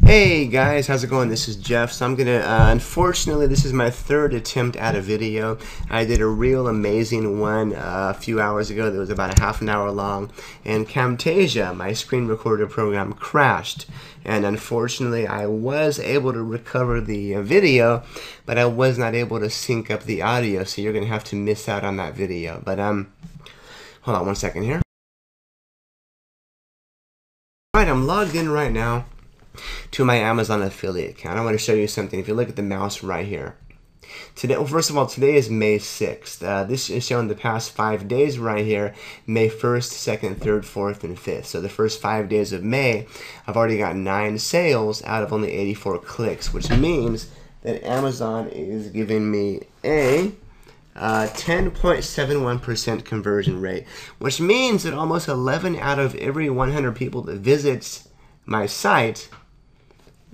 Hey guys, how's it going? This is Jeff. So I'm gonna, unfortunately, this is my third attempt at a video. I did a real amazing one a few hours ago that was about a half an hour long, and Camtasia, my screen recorder program, crashed. And unfortunately, I was able to recover the video, but I was not able to sync up the audio, so you're gonna have to miss out on that video. But hold on one second here. Alright, I'm logged in right now to my Amazon affiliate account. I want to show you something. If you look at the mouse right here. Today, well, first of all, today is May 6th. This is showing the past 5 days right here. May 1st, 2nd, 3rd, 4th, and 5th. So the first 5 days of May, I've already got 9 sales out of only 84 clicks, which means that Amazon is giving me a 10.71% conversion rate, which means that almost 11 out of every 100 people that visits my site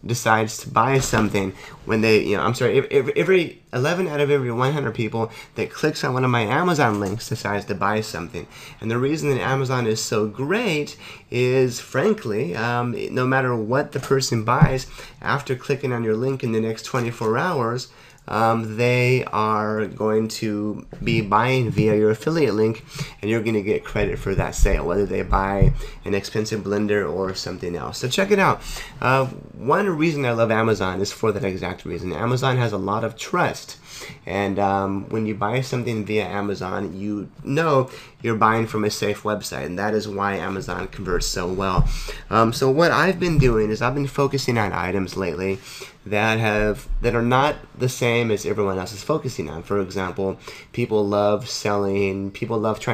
decides to buy something when they, every 11 out of every 100 people that clicks on one of my Amazon links decides to buy something. And the reason that Amazon is so great is, frankly, no matter what the person buys, after clicking on your link in the next 24 hours, they are going to be buying via your affiliate link, and you're going to get credit for that sale, whether they buy an expensive blender or something else. So check it out. One reason I love Amazon is for that exact reason. Amazon has a lot of trust, and when you buy something via Amazon, you know you're buying from a safe website, and that is why Amazon converts so well. So what I've been doing is I've been focusing on items lately that are not the same as everyone else is focusing on. For example, people love trying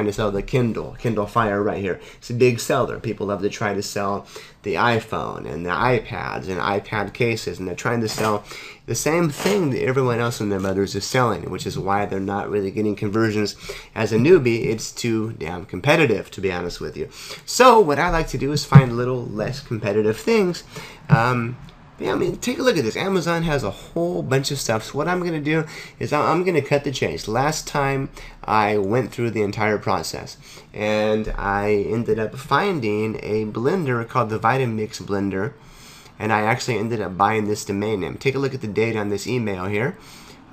to sell the Kindle Fire right here. It's a big seller. People love to try to sell the iPhone and the iPads and iPad cases, and they're trying to sell the same thing that everyone else and their mothers is selling, which is why they're not really getting conversions as a newbie. It's too damn competitive, to be honest with you. So what I like to do is find little less competitive things. Yeah, I mean, take a look at this. Amazon has a whole bunch of stuff. So what I'm going to do is I'm going to cut the chase. Last time I went through the entire process, and I ended up finding a blender called the Vitamix blender, and I actually ended up buying this domain name. Take a look at the date on this email here.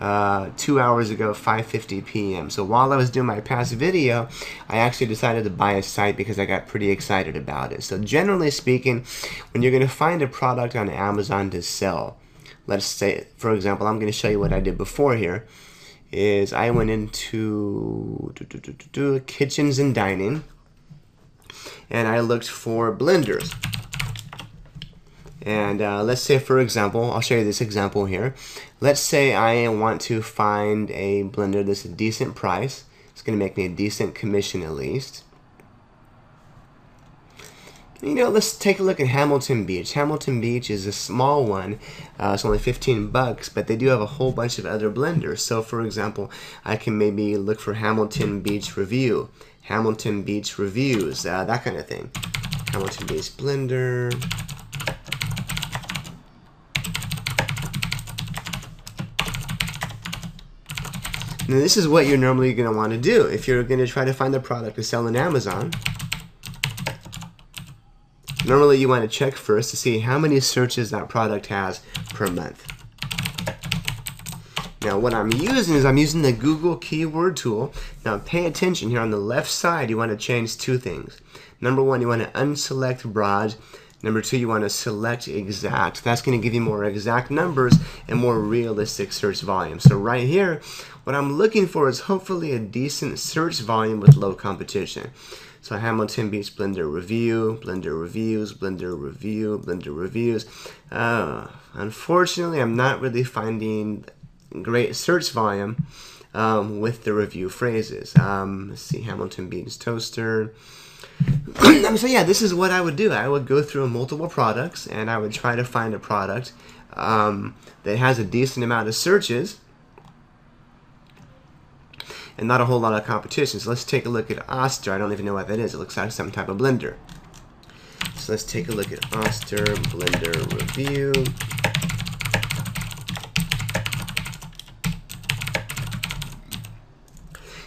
2 hours ago, 5:50 p.m. So while I was doing my past video, I actually decided to buy a site because I got pretty excited about it. So generally speaking, when you're going to find a product on Amazon to sell, let's say, for example, I'm going to show you what I did before here, is I went into kitchens and dining, and I looked for blenders. And let's say, for example, I'll show you this example here. Let's say I want to find a blender that's a decent price. It's going to make me a decent commission at least. Let's take a look at Hamilton Beach. Hamilton Beach is a small one. It's only 15 bucks, but they do have a whole bunch of other blenders. So, for example, I can maybe look for Hamilton Beach Review, Hamilton Beach Reviews, that kind of thing. Hamilton Beach blender. Now this is what you're normally going to want to do if you're going to try to find a product to sell on Amazon. Normally you want to check first to see how many searches that product has per month. Now what I'm using is I'm using the Google keyword tool. Now pay attention here on the left side. You want to change two things. Number one, you want to unselect broad. Number two, you want to select exact. That's going to give you more exact numbers and more realistic search volume. So right here, what I'm looking for is hopefully a decent search volume with low competition. So Hamilton Beach blender review, blender reviews, blender review, blender reviews. Unfortunately, I'm not really finding great search volume with the review phrases. Let's see, Hamilton Beach toaster. So yeah, this is what I would do. I would go through multiple products, and I would try to find a product that has a decent amount of searches and not a whole lot of competition. So let's take a look at Oster. I don't even know what that is. It looks like some type of blender. So let's take a look at Oster blender review.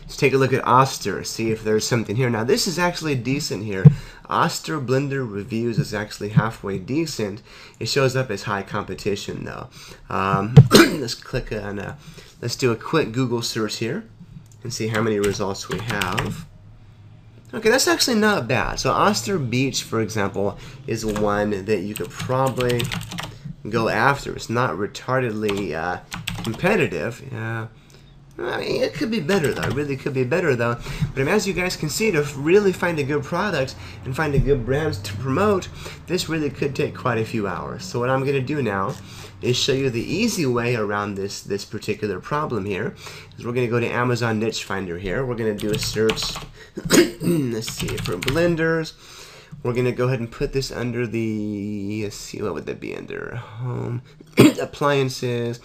Let's take a look at Oster, see if there's something here. Now this is actually decent here. Oster Blender Reviews is actually halfway decent. It shows up as high competition though. Let's click on, let's do a quick Google search here and see how many results we have. Okay, that's actually not bad. So Oster Beach, for example, is one that you could probably go after. It's not retardedly competitive. I mean, it could be better though. It really could be better though. But as you guys can see, to really find a good product and find a good brand to promote, this really could take quite a few hours. So what I'm going to do now is show you the easy way around this particular problem here. Is we're going to go to Amazon Niche Finder here. We're going to do a search. Let's see, for blenders. We're going to go ahead and put this under the, let's see, what would that be under? Home, appliances.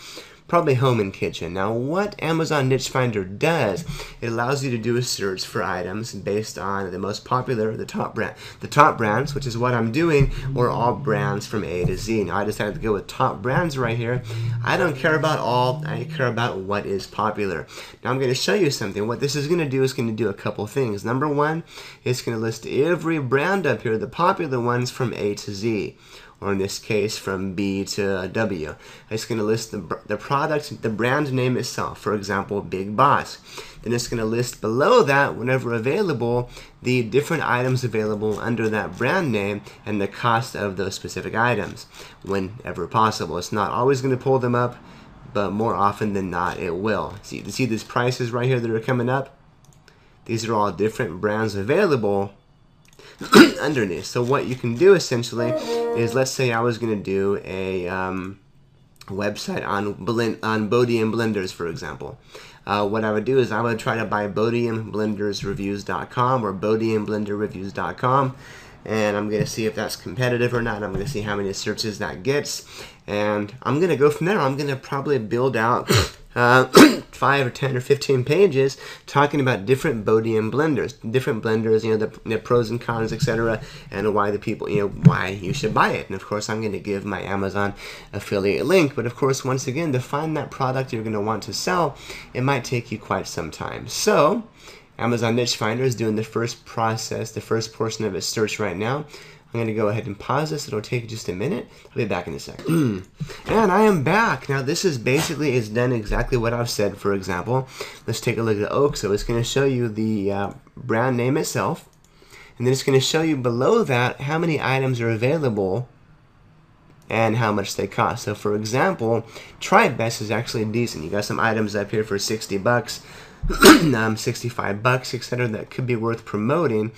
Probably home and kitchen. Now, what Amazon Niche Finder does, it allows you to do a search for items based on the most popular, the top brands, which is what I'm doing, or all brands from A to Z. Now, I decided to go with top brands right here. I don't care about all, I care about what is popular. Now, I'm going to show you something. What this is going to do is going to do a couple things. Number one, it's going to list every brand up here, the popular ones from A to Z, or in this case from B to W. It's going to list the product, the brand name itself, for example, Big Boss. Then it's going to list below that, whenever available, the different items available under that brand name and the cost of those specific items, whenever possible. It's not always going to pull them up, but more often than not it will. See these prices right here that are coming up? These are all different brands available underneath. So what you can do essentially is, let's say I was going to do a website on Bodium blenders, for example. What I would do is I would try to buy BodiumBlendersReviews.com or BodiumBlenderReviews.com, and I'm going to see if that's competitive or not. I'm going to see how many searches that gets, and I'm going to go from there. I'm going to probably build out 5 or 10 or 15 pages talking about different Bodium blenders, you know, the pros and cons, etc., and why the people, you know, why you should buy it. And of course, I'm going to give my Amazon affiliate link. But of course, once again, to find that product you're going to want to sell, it might take you quite some time. So Amazon Niche Finder is doing the first process, the first portion of its search right now. I'm going to go ahead and pause this. It'll take just a minute. I'll be back in a second. And I am back. Now this is basically, it's done exactly what I've said. For example, let's take a look at Oak. So it's going to show you the brand name itself. And then it's going to show you below that how many items are available and how much they cost. So for example, Try Best is actually decent. You got some items up here for 60 bucks, 65 bucks, etc. that could be worth promoting.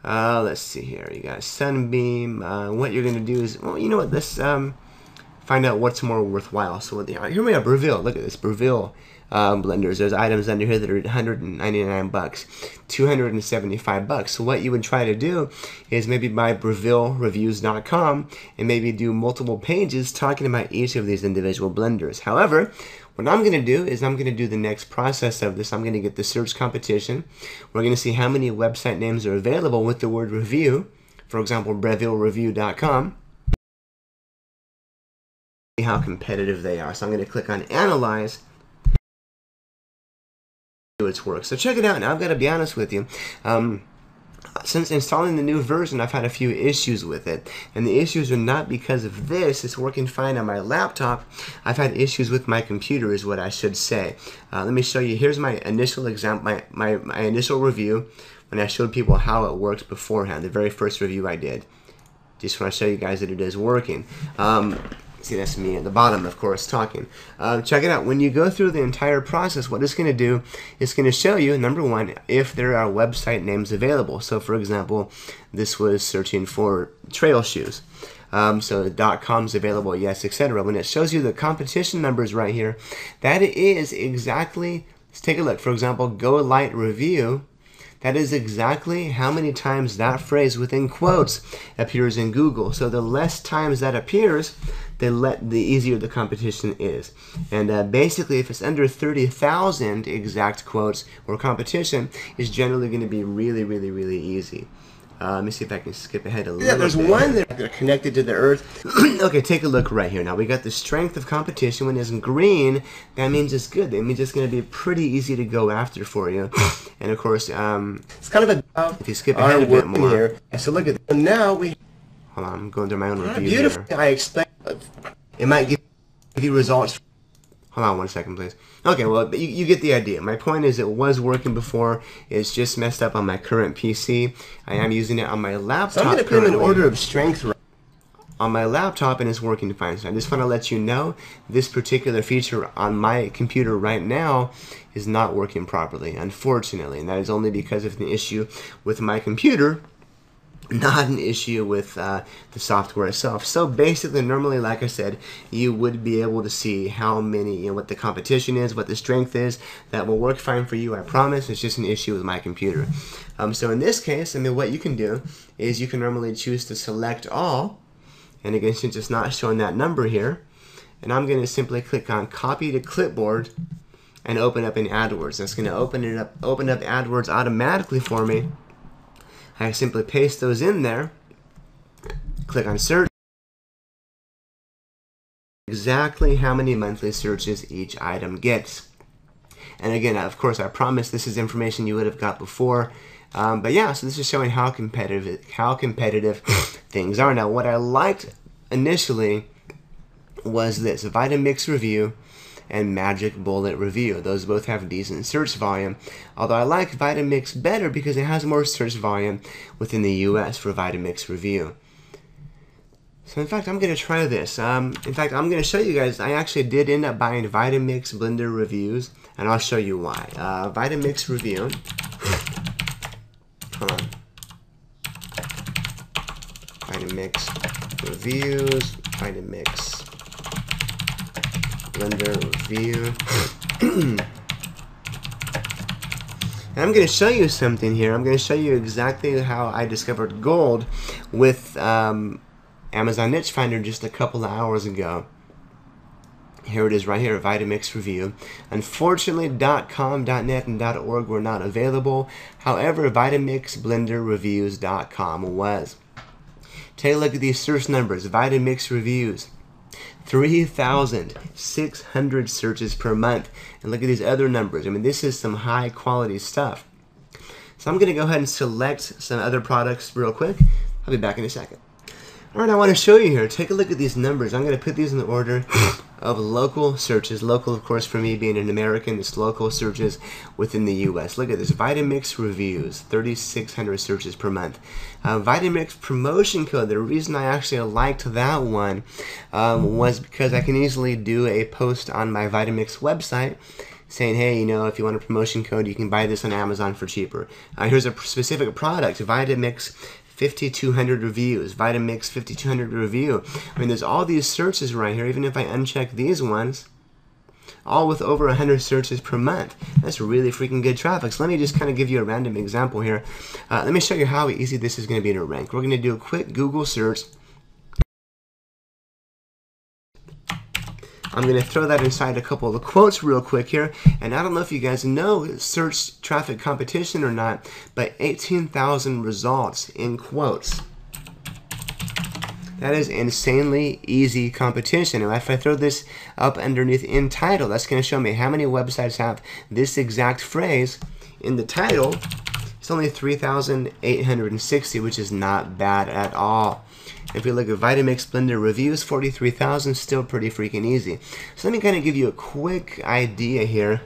Let's see here. You got Sunbeam. What you're going to do is, well, you know what? Let's find out what's more worthwhile. So here we have Breville. Look at this, Breville blenders. There's items under here that are 199 bucks, 275 bucks. So what you would try to do is maybe buy BrevilleReviews.com and maybe do multiple pages talking about each of these individual blenders. However, what I'm going to do is I'm going to do the next process of this. I'm going to get the search competition. We're going to see how many website names are available with the word review. For example, BrevilleReview.com. See how competitive they are. So I'm going to click on Analyze. Do its work. So check it out. Now I've got to be honest with you. Since installing the new version, I've had a few issues with it, and the issues are not because of this. It's working fine on my laptop. I've had issues with my computer is what I should say. Let me show you. Here's my initial example, my initial review when I showed people how it worked beforehand, the very first review I did. Just want to show you guys that it is working. See, that's me at the bottom, of course, talking. Check it out. When you go through the entire process, what it's going to do is going to show you, number one, if there are website names available. So, for example, this was searching for trail shoes. So the .com is available, yes, etc. When it shows you the competition numbers right here, that is exactly, let's take a look. For example, Go Light Review. That is exactly how many times that phrase within quotes appears in Google. So the less times that appears, the easier the competition is. And basically, if it's under 30,000 exact quotes or competition, it's generally going to be really, really, really easy. Let me see if I can skip ahead a little bit. There's one that are connected to the earth. Okay, take a look right here. Now we got the strength of competition. When it's green, that means it's good. That means it's going to be pretty easy to go after for you. And of course, it's kind of a, if you skip ahead a bit more here. So look at that. Now we, hold on, I'm going through my own review here. I expect it might give you results. Hold on one second, please. Okay, well, you get the idea. My point is it was working before. It's just messed up on my current PC. I am using it on my laptop. So I'm going to put them in order of strength on my laptop, and it's working fine. So I just want to let you know this particular feature on my computer right now is not working properly, unfortunately. And that is only because of an issue with my computer, not an issue with the software itself. So basically, normally, like I said, you would be able to see how many, what the competition is, what the strength is. That will work fine for you, I promise. It's just an issue with my computer. So in this case, I mean, what you can do is you can normally choose to select all. And again, since it's not showing that number here, and I'm going to simply click on Copy to Clipboard and open up in AdWords. That's going to open up AdWords automatically for me. I simply paste those in there, click on search, exactly how many monthly searches each item gets. And again, of course, I promise this is information you would have got before. But yeah, so this is showing how competitive things are. Now, what I liked initially was this Vitamix Review and Magic Bullet Review. Those both have decent search volume, although I like Vitamix better because it has more search volume within the US for Vitamix Review. So in fact, I'm going to try this. In fact, I'm going to show you guys, I actually did end up buying Vitamix Blender Reviews, and I'll show you why. Vitamix Review. Hold on. Vitamix Reviews, Vitamix Blender Review. And I'm going to show you something here. I'm going to show you exactly how I discovered gold with Amazon Niche Finder just a couple of hours ago. Here it is right here, Vitamix Review. Unfortunately, .com, .net, and .org were not available. However, VitamixBlenderReviews.com was. Take a look at these search numbers. Vitamix Reviews, 3,600 searches per month. And look at these other numbers. I mean, this is some high quality stuff. So I'm going to go ahead and select some other products real quick. I'll be back in a second. Alright, I want to show you here. Take a look at these numbers. I'm going to put these in the order of local searches. Local, of course, for me being an American, it's local searches within the US. Look at this. Vitamix Reviews, 3,600 searches per month. Vitamix promotion code. The reason I actually liked that one was because I can easily do a post on my Vitamix website saying, hey, if you want a promotion code, you can buy this on Amazon for cheaper. Here's a specific product, Vitamix 5,200 reviews, Vitamix 5,200 review. I mean, there's all these searches right here, even if I uncheck these ones, all with over 100 searches per month. That's really freaking good traffic. So let me just kind of give you a random example here. Let me show you how easy this is going to be to rank. We're going to do a quick Google search. I'm going to throw that inside a couple of the quotes real quick here. And I don't know if you guys know search traffic competition or not, but 18,000 results in quotes. That is insanely easy competition. And if I throw this up underneath in title, that's going to show me how many websites have this exact phrase in the title. It's only 3,860, which is not bad at all. If we look at Vitamix Blender Reviews, 43,000, still pretty freaking easy. So let me kind of give you a quick idea here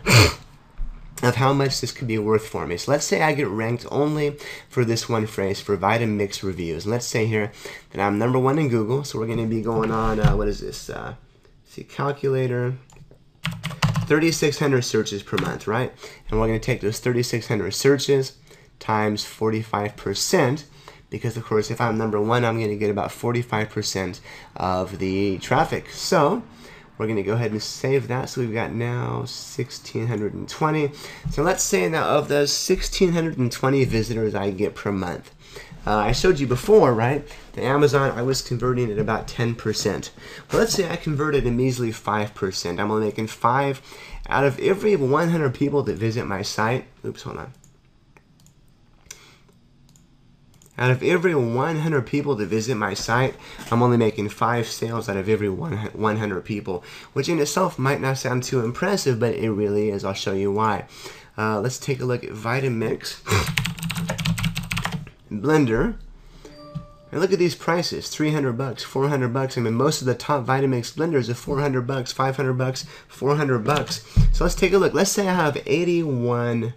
of how much this could be worth for me. So let's say I get ranked only for this one phrase, for Vitamix Reviews. And let's say here that I'm #1 in Google. So we're going to be going on, what is this? See, calculator. 3,600 searches per month, right? And we're going to take those 3,600 searches times 45%. Because, of course, if I'm #1, I'm going to get about 45% of the traffic. So we're going to go ahead and save that. So we've got now 1,620. So let's say now of those 1,620 visitors I get per month. I showed you before, right? The Amazon, I was converting at about 10%. Well, let's say I converted a measly 5%. I'm only making 5 out of every 100 people that visit my site. Oops, hold on. Out of every 100 people that visit my site, I'm only making 5 sales out of every 100 people, which in itself might not sound too impressive, but it really is. I'll show you why. Let's take a look at Vitamix Blender. And look at these prices, 300 bucks, 400 bucks. I mean, most of the top Vitamix blenders are 400 bucks, 500 bucks, 400 bucks. So let's take a look. Let's say I have 81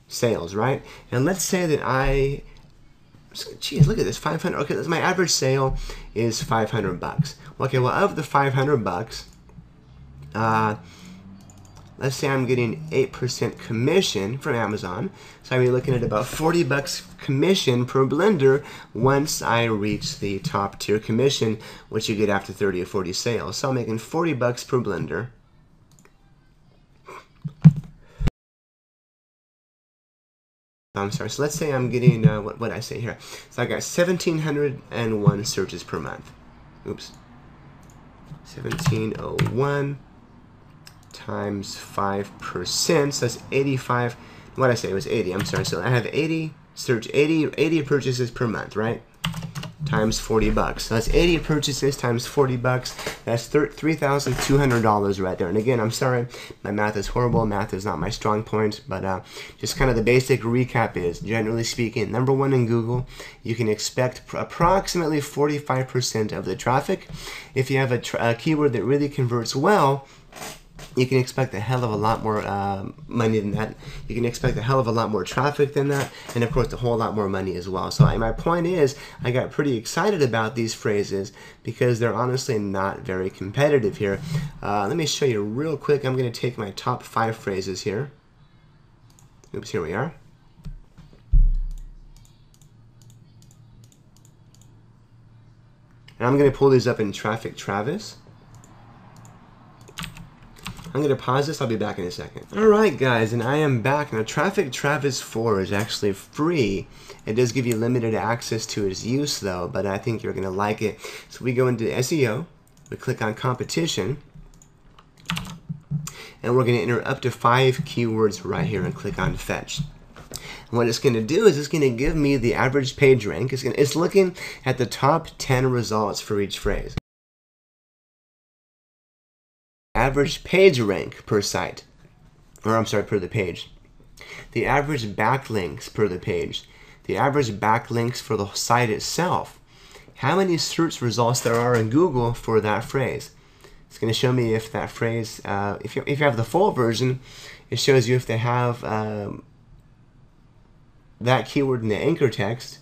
sales, right? And let's say that geez, look at this, 500. Okay, my average sale is 500 bucks. Okay, well, of the 500 bucks, let's say I'm getting 8% commission from Amazon. So I'm looking at about 40 bucks commission per blender once I reach the top tier commission, which you get after 30 or 40 sales. So I'm making 40 bucks per blender. I'm sorry, so let's say I'm getting, what did I say here? So I got 1,701 searches per month. Oops. 1701 times 5%, so that's 85. What did I say? It was 80. I'm sorry. So I have 80 purchases per month, right? Times 40 bucks. So that's 80 purchases times 40 bucks. That's $3,200 right there. And again, I'm sorry, my math is horrible. Math is not my strong point, but just kind of the basic recap is, generally speaking, #1 in Google, you can expect approximately 45% of the traffic. If you have a keyword that really converts well, you can expect a hell of a lot more money than that. You can expect a hell of a lot more traffic than that, and of course a whole lot more money as well. So my point is, I got pretty excited about these phrases because they're honestly not very competitive here. Let me show you real quick. I'm going to take my top 5 phrases here. Oops, here we are. And I'm going to pull these up in Traffic Travis. I'm going to pause this. I'll be back in a second. Alright guys, and I am back. Now Traffic Travis 4 is actually free. It does give you limited access to its use though, but I think you're going to like it. So we go into SEO, we click on competition, and we're going to enter up to 5 keywords right here and click on fetch. And what it's going to do is it's going to give me the average page rank. It's looking at the top 10 results for each phrase. Average page rank per site, or I'm sorry, per the page. The average backlinks per the page. The average backlinks for the site itself. How many search results there are in Google for that phrase. It's going to show me if that phrase, if you have the full version, it shows you if they have that keyword in the anchor text,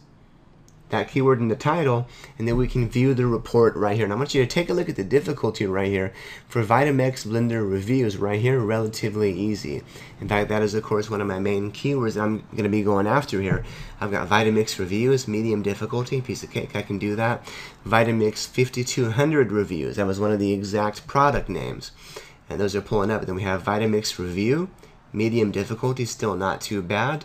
that keyword in the title, and then we can view the report right here. And I want you to take a look at the difficulty right here. For Vitamix Blender reviews right here, relatively easy. In fact, that is of course one of my main keywords that I'm going to be going after here. I've got Vitamix reviews, medium difficulty, piece of cake, I can do that. Vitamix 5200 reviews, that was one of the exact product names. And those are pulling up. And then we have Vitamix review, medium difficulty, still not too bad.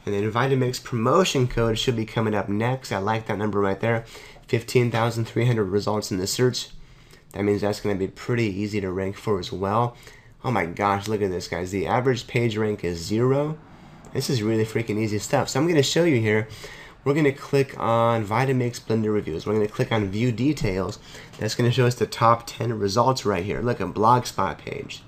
And then Vitamix promotion code should be coming up next. I like that number right there. 15,300 results in the search. That means that's going to be pretty easy to rank for as well. Oh my gosh, look at this, guys. The average page rank is 0. This is really freaking easy stuff. So I'm going to show you here. We're going to click on Vitamix Blender Reviews. We're going to click on View Details. That's going to show us the top 10 results right here. Look, a Blogspot page.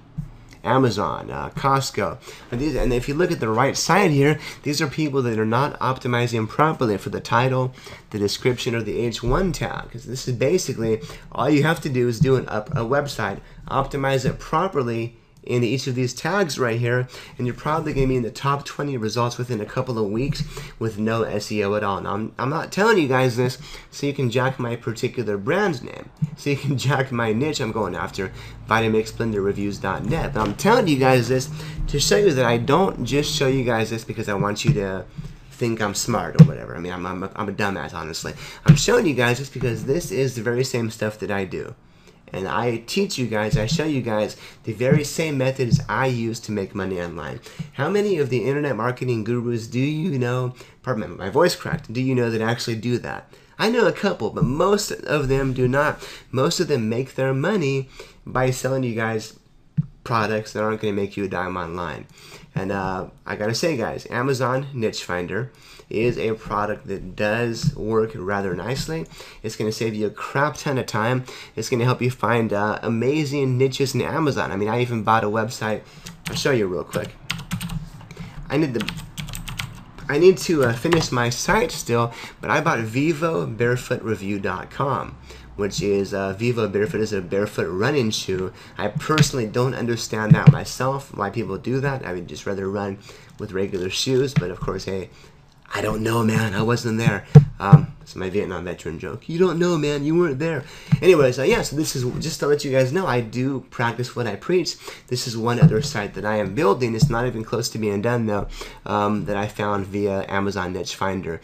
Amazon, Costco, and if you look at the right side here, these are people that are not optimizing properly for the title, the description, or the H1 tag. Because this is basically all you have to do is do a website, optimize it properly in each of these tags right here, and you're probably going to be in the top 20 results within a couple of weeks with no SEO at all. Now, I'm not telling you guys this so you can jack my particular brand name, so you can jack my niche I'm going after, VitamixBlenderReviews.net. But I'm telling you guys this to show you that I don't just show you guys this because I want you to think I'm smart or whatever. I mean, I'm a dumbass, honestly. I'm showing you guys this because this is the very same stuff that I do. And I teach you guys, I show you guys the very same methods I use to make money online. How many of the internet marketing gurus do you know, pardon me, my voice cracked, do you know that actually do that? I know a couple, but most of them do not. Most of them make their money by selling you guys products that aren't going to make you a dime online. And I gotta say, guys, Amazon Niche Finder is a product that does work rather nicely. It's going to save you a crap ton of time. It's going to help you find amazing niches in Amazon. I mean, I even bought a website. I'll show you real quick. I need to finish my site still, but I bought Review.mp4, which is Vivo Barefoot is a barefoot running shoe. I personally don't understand that myself, why people do that. I would just rather run with regular shoes, but of course, hey, I don't know, man. I wasn't there. It's my Vietnam veteran joke. You don't know, man. You weren't there. Anyways, yeah, so this is just to let you guys know, I do practice what I preach. This is one other site that I am building. It's not even close to being done, though, that I found via Amazon Niche Finder.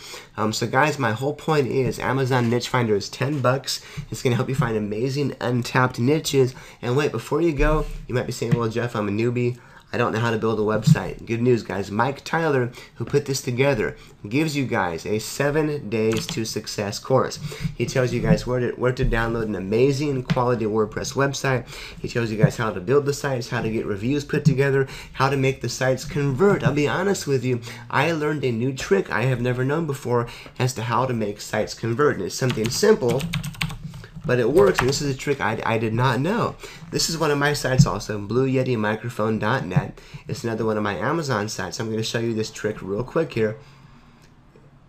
So, guys, my whole point is Amazon Niche Finder is $10. It's going to help you find amazing untapped niches. And wait, before you go, you might be saying, well, Jeff, I'm a newbie. I don't know how to build a website. Good news, guys. Mike Tyler, who put this together, gives you guys a 7 days to success course. He tells you guys where to download an amazing quality WordPress website. He tells you guys how to build the sites, how to get reviews put together, how to make the sites convert. I'll be honest with you, I learned a new trick I have never known before as to how to make sites convert. And it's something simple, but it works, and this is a trick I did not know. This is one of my sites also, blueyetimicrophone.net. It's another one of my Amazon sites. I'm going to show you this trick real quick here.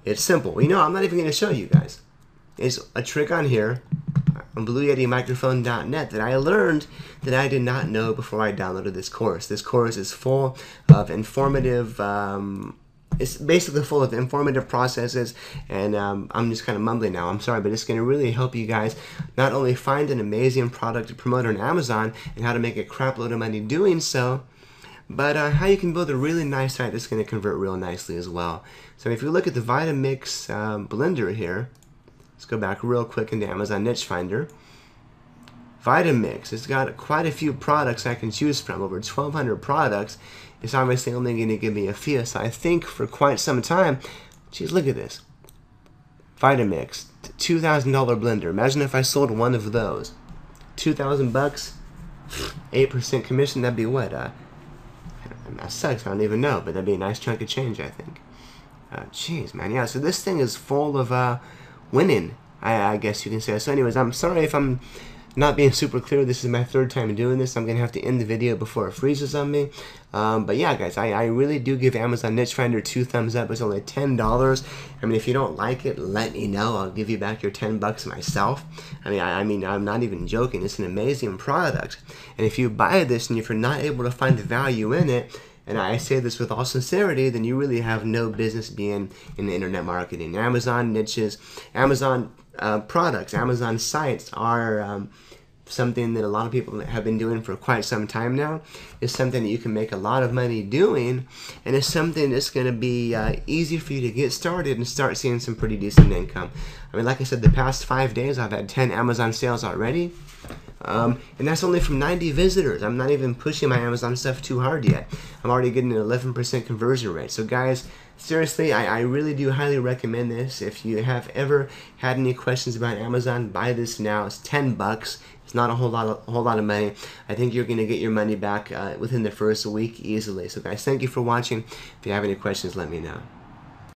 It's simple. You know, I'm not even going to show you guys. It's a trick on here, on blueyetimicrophone.net, that I learned that I did not know before I downloaded this course. This course is full of informative it's basically full of informative processes, and I'm just kind of mumbling now. I'm sorry, but it's going to really help you guys not only find an amazing product to promote on Amazon and how to make a crap load of money doing so, but how you can build a really nice site that's going to convert real nicely as well. So if you look at the Vitamix blender here, let's go back real quick into Amazon Niche Finder. Vitamix, it's got quite a few products I can choose from, over 1,200 products. It's obviously only going to give me a few, so I think for quite some time, geez, look at this. Vitamix, $2,000 blender. Imagine if I sold one of those. $2,000 bucks, 8% commission, that'd be what? That sucks, I don't even know, but that'd be a nice chunk of change, I think. Jeez, man, yeah, so this thing is full of winning, I guess you can say. So anyways, I'm sorry if I'm not being super clear. This is my third time doing this. I'm going to have to end the video before it freezes on me. But yeah, guys, I really do give Amazon Niche Finder 2 thumbs up. It's only $10. I mean, if you don't like it, let me know. I'll give you back your $10 myself. I mean, I'm not even joking. It's an amazing product. And if you buy this and if you're not able to find the value in it, and I say this with all sincerity, then you really have no business being in the internet marketing. Amazon niches, Amazon products, Amazon sites are something that a lot of people have been doing for quite some time now. It's something that you can make a lot of money doing, and it's something that's going to be easy for you to get started and start seeing some pretty decent income. I mean, like I said, the past 5 days I've had 10 Amazon sales already. And that's only from 90 visitors. I'm not even pushing my Amazon stuff too hard yet. I'm already getting an 11% conversion rate. So guys, seriously, I really do highly recommend this. If you have ever had any questions about Amazon, buy this now. It's $10. It's not a whole lot of money. I think you're going to get your money back within the first week easily. So guys, thank you for watching. If you have any questions, let me know.